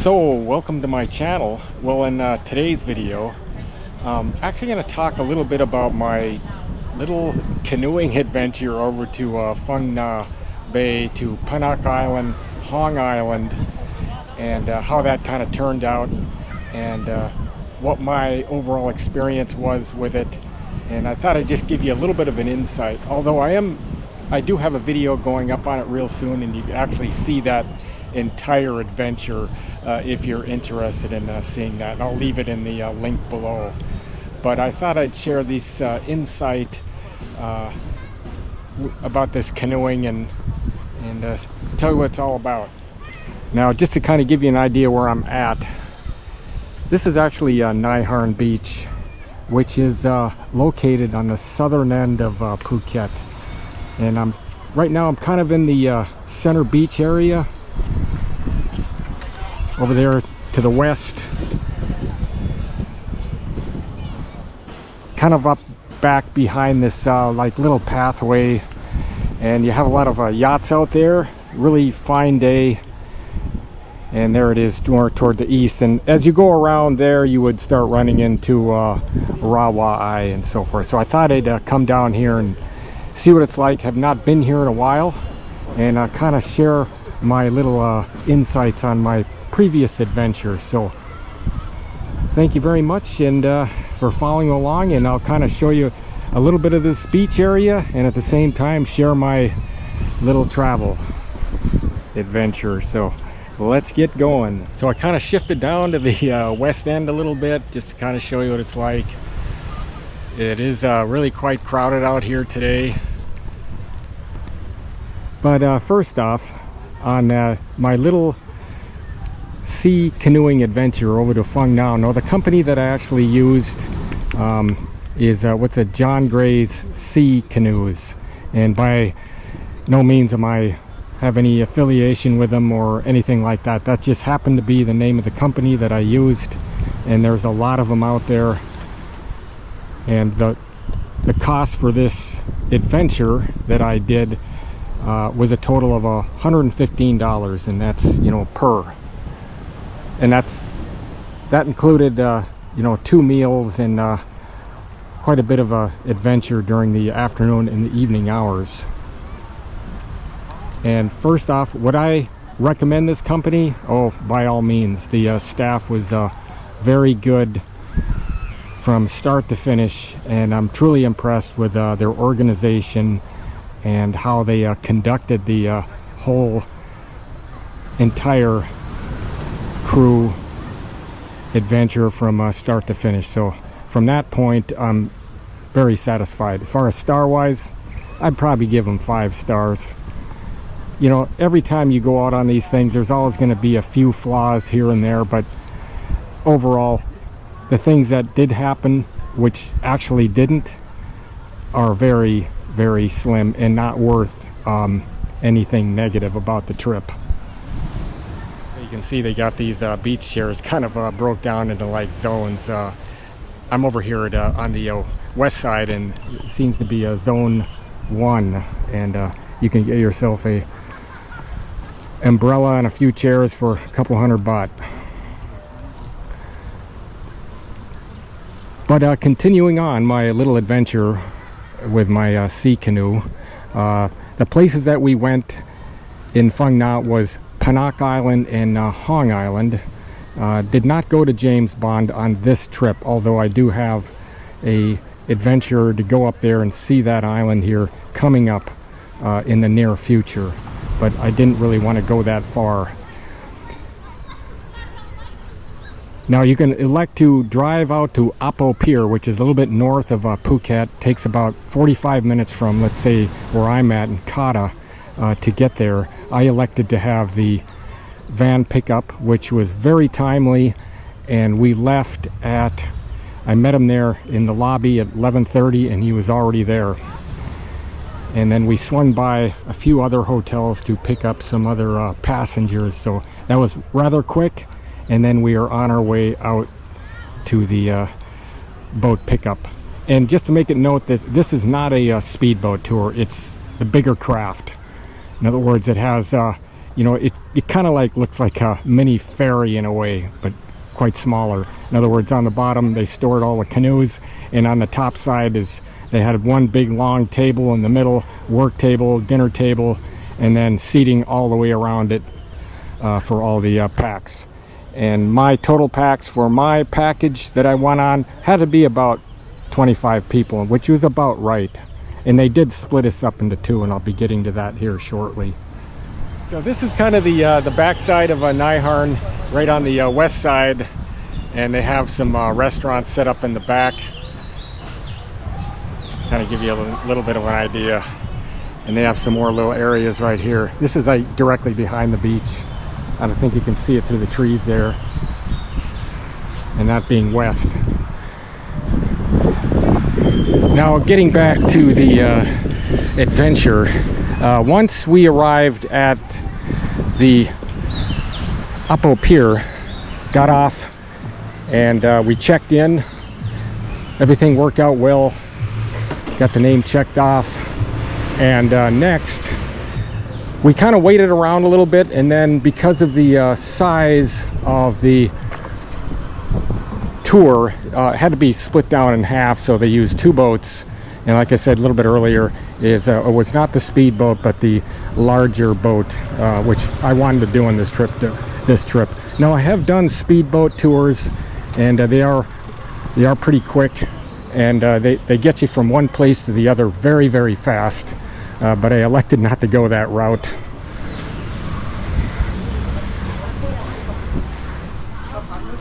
So welcome to my channel. Well, in today's video, I'm actually going to talk a little bit about my little canoeing adventure over to Phang Nga Bay to Panak Island, Hong Island, and how that kind of turned out, and what my overall experience was with it. And I thought I'd just give you a little bit of an insight, although I do have a video going up on it real soon, and you can actually see that entire adventure if you're interested in seeing that. And I'll leave it in the link below. But I thought I'd share this insight about this canoeing and tell you what it's all about. Now, just to kind of give you an idea where I'm at, this is actually Harn Beach, which is located on the southern end of Phuket. And right now I'm kind of in the center beach area over there to the west, kind of up back behind this like little pathway, and you have a lot of yachts out there. Really fine day, and there it is more toward the east. And as you go around there, you would start running into Rawai and so forth. So I thought I'd come down here and see what it's like. Have not been here in a while, and kind of share my little insights on my previous adventure. So thank you very much, and for following along, and I'll kind of show you a little bit of this beach area, and at the same time share my little travel adventure. So let's get going. So I kind of shifted down to the west end a little bit, just to kind of show you what it's like. It is really quite crowded out here today. But first off, on my little sea canoeing adventure over to Phang Nga. Now, the company that I actually used is what's a John Gray's Sea Canoes, and by no means am I have any affiliation with them or anything like that. That just happened to be the name of the company that I used, and there's a lot of them out there. And the cost for this adventure that I did was a total of $115, and that's, you know, per. And that included you know, 2 meals and quite a bit of a adventure during the afternoon and the evening hours. And first off, would I recommend this company? Oh, by all means. The staff was very good from start to finish, and I'm truly impressed with their organization and how they conducted the whole entire crew adventure from start to finish. So from that point, I'm very satisfied. As far as star wise, I'd probably give them 5 stars. You know, every time you go out on these things, there's always going to be a few flaws here and there, but overall, the things that did happen, which actually didn't, are very, very slim and not worth anything negative about the trip. You can see they got these beach chairs kind of broke down into like zones. I'm over here at, on the west side, and it seems to be a zone 1, and you can get yourself a umbrella and a few chairs for a couple $100 baht. But continuing on my little adventure with my sea canoe, the places that we went in Phang Nga was Panak Island and Hong Island. Did not go to James Bond on this trip, although I do have a adventure to go up there and see that island here coming up in the near future, but I didn't really want to go that far. Now, you can elect to drive out to Apo Pier, which is a little bit north of Phuket. Takes about 45 minutes from, let's say, where I'm at in Kata to get there. I elected to have the van pickup, which was very timely, and we left at, I met him there in the lobby at 11:30, and he was already there. And then we swung by a few other hotels to pick up some other passengers, so that was rather quick. And then we are on our way out to the boat pickup. And just to make it note, this is not a speedboat tour. It's the bigger craft. In other words, it has you know, it kind of like looks like a mini ferry in a way, but quite smaller. In other words, on the bottom they stored all the canoes, and on the top side is they had one big long table in the middle, work table, dinner table, and then seating all the way around it for all the packs. And my total packs for my package that I went on had to be about 25 people, which was about right. And they did split us up into two, and I'll be getting to that here shortly. So this is kind of the backside of Harn, right on the west side, and they have some restaurants set up in the back. Kind of give you a little bit of an idea. And they have some more little areas right here. This is directly behind the beach. I don't think you can see it through the trees there. And that being west. Now getting back to the adventure, once we arrived at the Uppo Pier, got off, and we checked in. Everything worked out well. Got the name checked off. And next, we kind of waited around a little bit, and then because of the size of the tour, it had to be split down in half, so they used two boats. And like I said a little bit earlier, it was not the speedboat, but the larger boat, which I wanted to do on this trip. Now I have done speedboat tours, and they are pretty quick, and they get you from one place to the other very, very fast. But I elected not to go that route.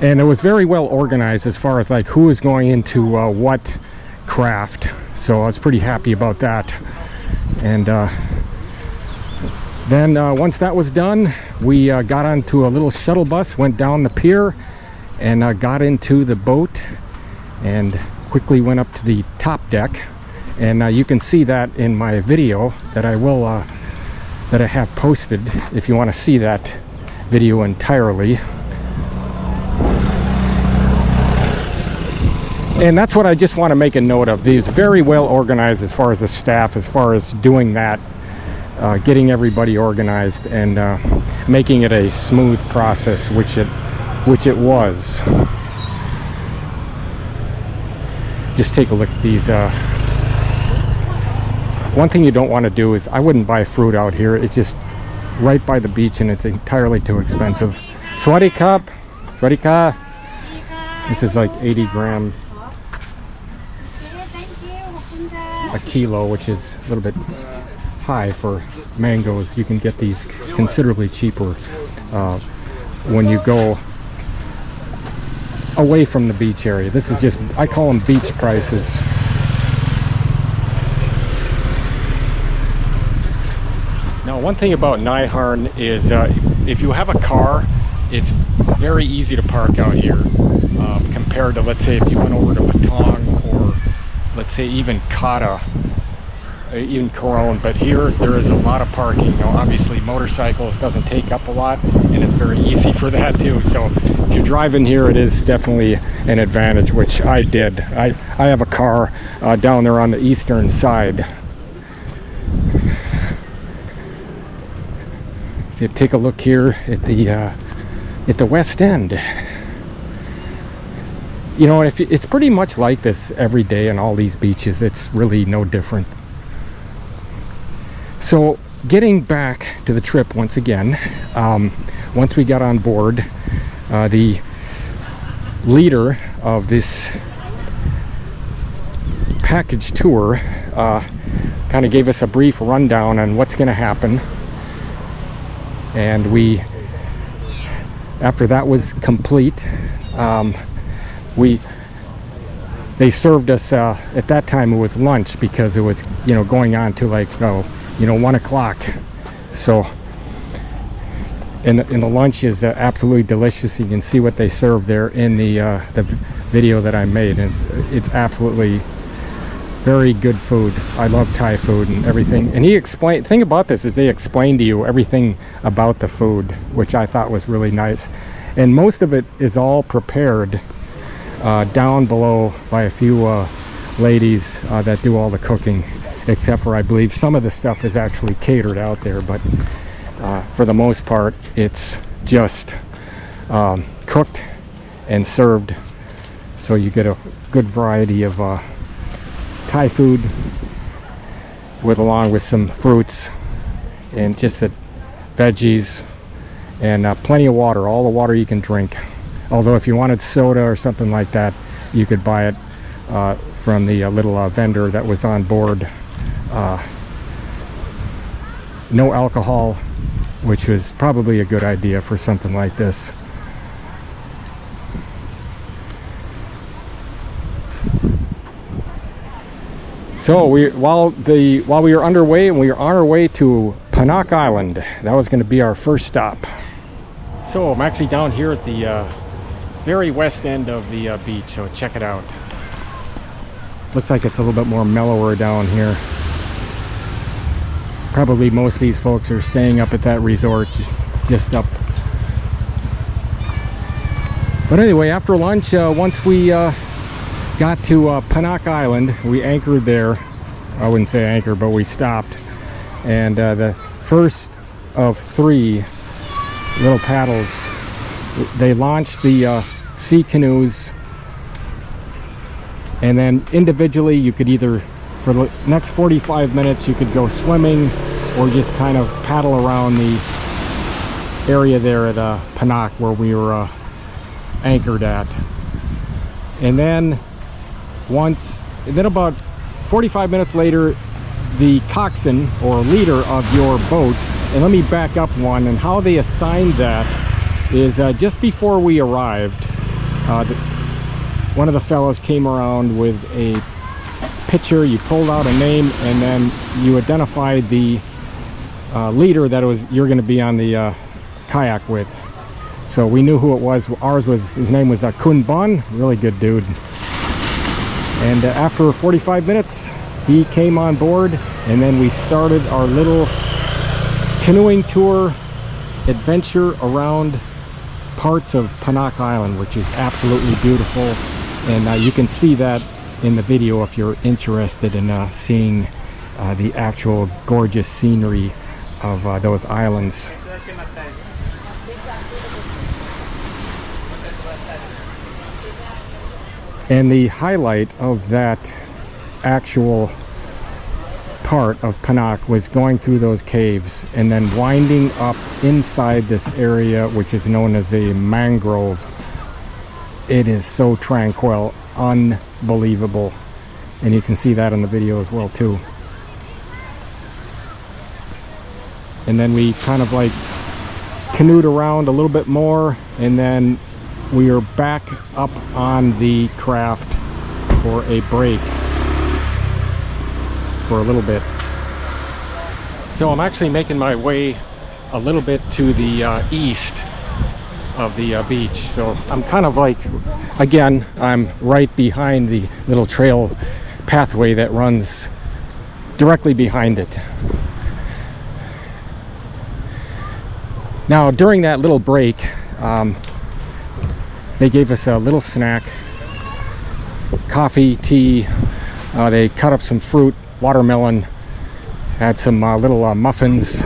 And it was very well organized as far as like who was going into what craft, so I was pretty happy about that. And then once that was done, we got onto a little shuttle bus, went down the pier, and got into the boat, and quickly went up to the top deck. And you can see that in my video that I will that I have posted if you want to see that video entirely. And that's what I just want to make a note of. These very well organized as far as the staff, as far as doing that, getting everybody organized, and making it a smooth process, which it was. Just take a look at these. One thing you don't want to do is, I wouldn't buy fruit out here. It's just right by the beach, and it's entirely too expensive. Swadee Cup, Swadee Ka. This is like 80 gram a kilo, which is a little bit high for mangoes. You can get these considerably cheaper when you go away from the beach area. This is just, I call them beach prices. Now, one thing about Harn is if you have a car, it's very easy to park out here compared to, let's say, if you went over to Patong, or let's say even Kata, even Coron. But here there is a lot of parking. Now obviously motorcycles doesn't take up a lot, and it's very easy for that too. So if you're driving here, it is definitely an advantage, which I did. I have a car down there on the eastern side. So take a look here at the west end. You know, it's pretty much like this every day on all these beaches. It's really no different. So getting back to the trip once again, once we got on board, the leader of this package tour kind of gave us a brief rundown on what's going to happen. And after that was complete, they served us at that time. It was lunch, because it was, you know, going on to like 1 o'clock. So and the lunch is absolutely delicious. You can see what they serve there in the video that I made. And it's absolutely very good food. I love Thai food and everything. And he explained, the thing about this is they explain to you everything about the food, which I thought was really nice. And most of it is all prepared down below by a few ladies that do all the cooking, except for, I believe, some of the stuff is actually catered out there. But For the most part, it's just cooked and served, so you get a good variety of Thai food along with some fruits and just the veggies, and plenty of water, all the water you can drink. Although if you wanted soda or something like that, you could buy it from the little vendor that was on board. No alcohol, which was probably a good idea for something like this. So while we were underway, and we were on our way to Phang Nga Island, that was going to be our first stop. So I'm actually down here at the very west end of the beach, so check it out. Looks like it's a little bit more mellower down here. Probably most of these folks are staying up at that resort, just up. But anyway, after lunch, once we got to Phang Nga Island, we anchored there. I wouldn't say anchor, but we stopped. And the first of 3 little paddles, they launched the sea canoes, and then individually you could either, for the next 45 minutes, you could go swimming or just kind of paddle around the area there at Phang Nga where we were anchored at. And then about 45 minutes later, the coxswain or leader of your boat, and let me back up one, and how they assigned that is just before we arrived, one of the fellows came around with a picture. You pulled out a name, and then you identified the leader that you're going to be on the kayak with. So we knew who it was. His name was Kun Bon, really good dude. And after 45 minutes, he came on board, and then we started our little canoeing tour adventure around parts of Phang Nga Island, which is absolutely beautiful. And you can see that in the video if you're interested in seeing the actual gorgeous scenery of those islands. And the highlight of that actual part of Phang Nga was going through those caves and then winding up inside this area, which is known as a mangrove. It is so tranquil, unbelievable. And you can see that in the video as well too. And then we kind of like canoed around a little bit more, and then we are back up on the craft for a break for a little bit. So I'm actually making my way a little bit to the east of the beach. So I'm kind of like, again, I'm right behind the little trail pathway that runs directly behind it. Now during that little break, they gave us a little snack, coffee, tea. They cut up some fruit, watermelon, had some little muffins,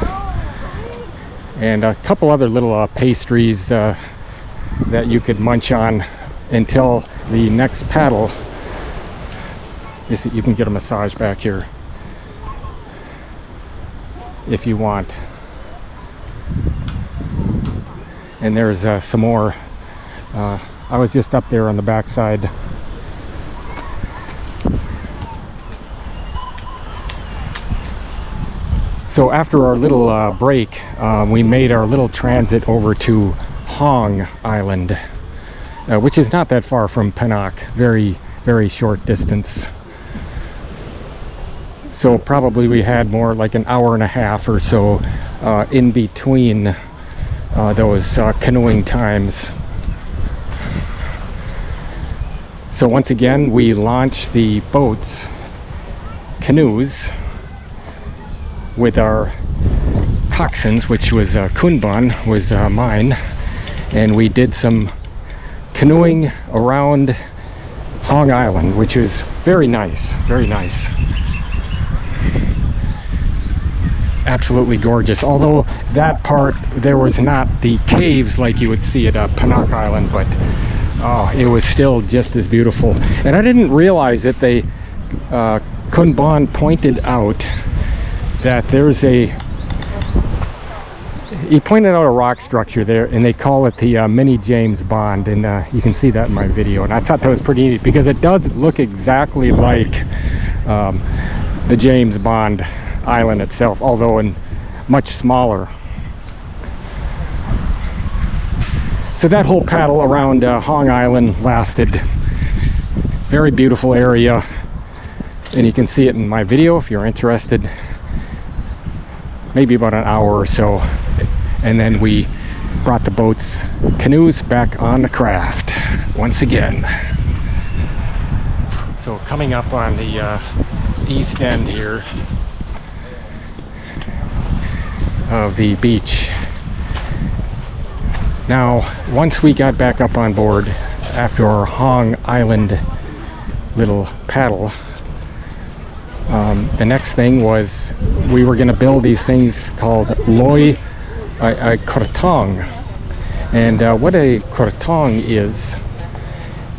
and a couple other little pastries that you could munch on until the next paddle. You can get a massage back here if you want. And there's some more. I was just up there on the backside. So after our little break, we made our little transit over to Harn Island, which is not that far from Phang Nga. Very, very short distance. So probably we had more like an hour and a half or so in between those canoeing times. So once again, we launched the boats, canoes, with our coxswains, which was Kun Bon, was mine, and we did some canoeing around Phang Island, which is very nice, very nice. absolutely gorgeous. Although that part, there was not the caves like you would see at Panak Island, but oh, it was still just as beautiful. And I didn't realize that they Kunban pointed out that there's he pointed out a rock structure there, and they call it the mini James Bond, and you can see that in my video. And I thought that was pretty neat because it does look exactly like the James Bond island itself, although in much smaller. So that whole paddle around Hong Island lasted. Very beautiful area, and you can see it in my video if you're interested. Maybe about an hour or so, and then we brought the canoes back on the craft once again. So coming up on the east end here of the beach. Now, once we got back up on board after our Hong Island little paddle, the next thing was we were going to build these things called loi krotong. And what a krotong is,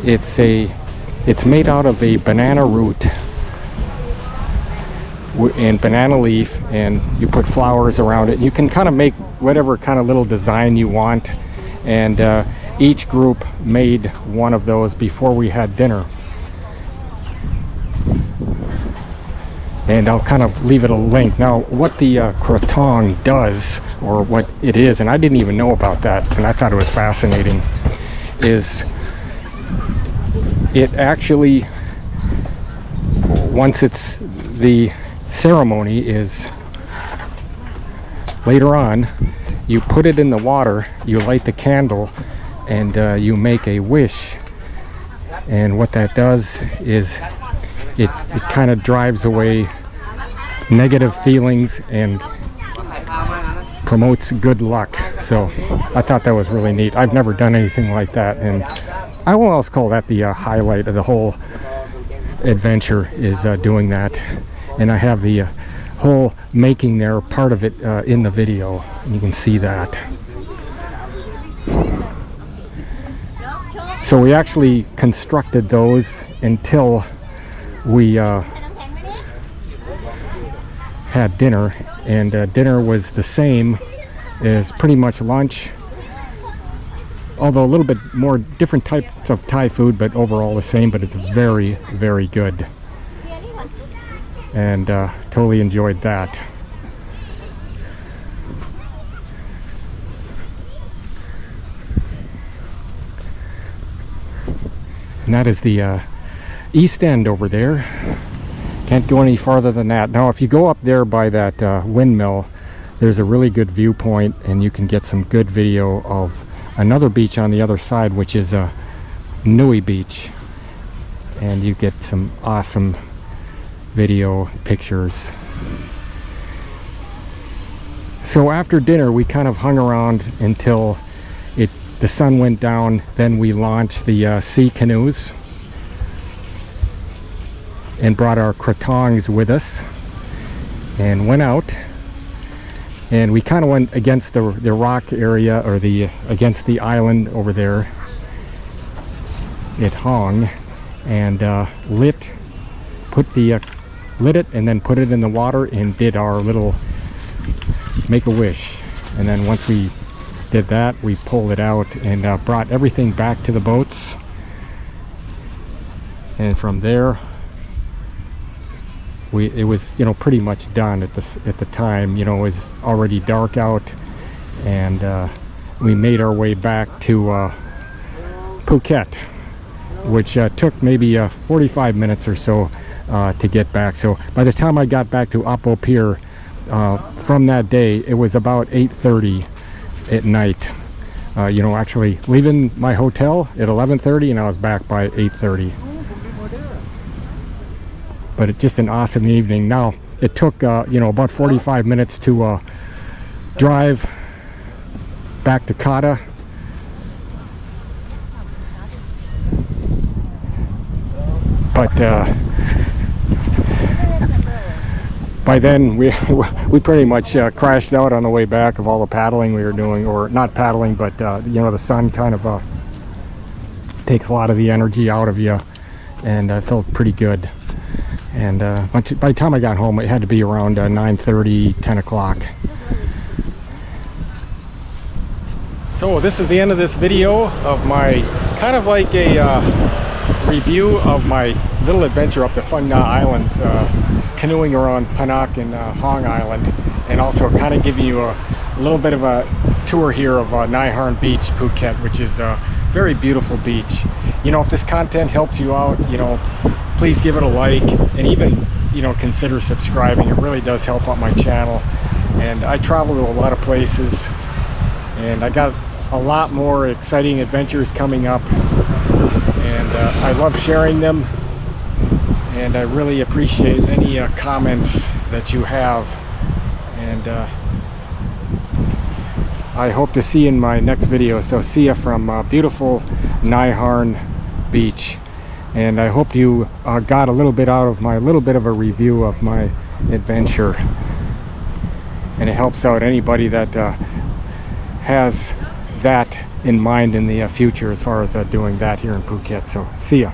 it's made out of a banana root and banana leaf, and you put flowers around it. You can kind of make whatever kind of little design you want, and each group made one of those before we had dinner. And I'll kind of leave it a link. Now, what the krotong does, or what it is, and I didn't even know about that, and I thought it was fascinating, is it actually, once it's, the ceremony is later on, you put it in the water, you light the candle, and you make a wish. And what that does is it kind of drives away negative feelings and promotes good luck. So I thought that was really neat. I've never done anything like that, and I will also call that the highlight of the whole adventure, is doing that. And I have the whole making there, part of it in the video, and you can see that. So we actually constructed those until we had dinner, and dinner was the same as pretty much lunch, although a little bit more different types of Thai food, but overall the same. But it's very, very good, and totally enjoyed that. And that is the east end over there. Can't go any farther than that. Now, if you go up there by that windmill, there's a really good viewpoint, and you can get some good video of another beach on the other side, which is Nui Beach, and you get some awesome video pictures. So after dinner, we kind of hung around until the sun went down. Then we launched the sea canoes and brought our krotongs with us and went out, and we kind of went against the rock area, or against the island over there at Hong, and lit it and then put it in the water and did our little make a wish. And then once we did that, we pulled it out and brought everything back to the boats, and from there it was, pretty much done at the time. It was already dark out, and we made our way back to Phuket, which took maybe 45 minutes or so to get back. So by the time I got back to Apo Pier from that day, it was about 8:30 at night. Actually leaving my hotel at 11:30, and I was back by 8:30. But it's just an awesome evening. Now, it took about 45 minutes to drive back to Kata, but by then we we pretty much crashed out on the way back of all the paddling we were doing, or not paddling, but you know, the sun kind of takes a lot of the energy out of you, and I felt pretty good. And by the time I got home, it had to be around 9:30, 10 o'clock. So this is the end of this video of my kind of like a review of my little adventure up the Phang Nga Islands, canoeing around Panak and Hong Island, and also kind of give you a little bit of a tour here of Harn Beach, Phuket, which is a very beautiful beach. You know, if this content helps you out, you know, please give it a like, and even, you know, consider subscribing. It really does help out my channel. And I travel to a lot of places, and I got a lot more exciting adventures coming up, and I love sharing them, and I really appreciate any comments that you have, and I hope to see you in my next video. So see you from beautiful Harn Beach, and I hope you got a little bit out of my little bit of a review of my adventure, and it helps out anybody that has that in mind in the future as far as doing that here in Phuket. So see ya.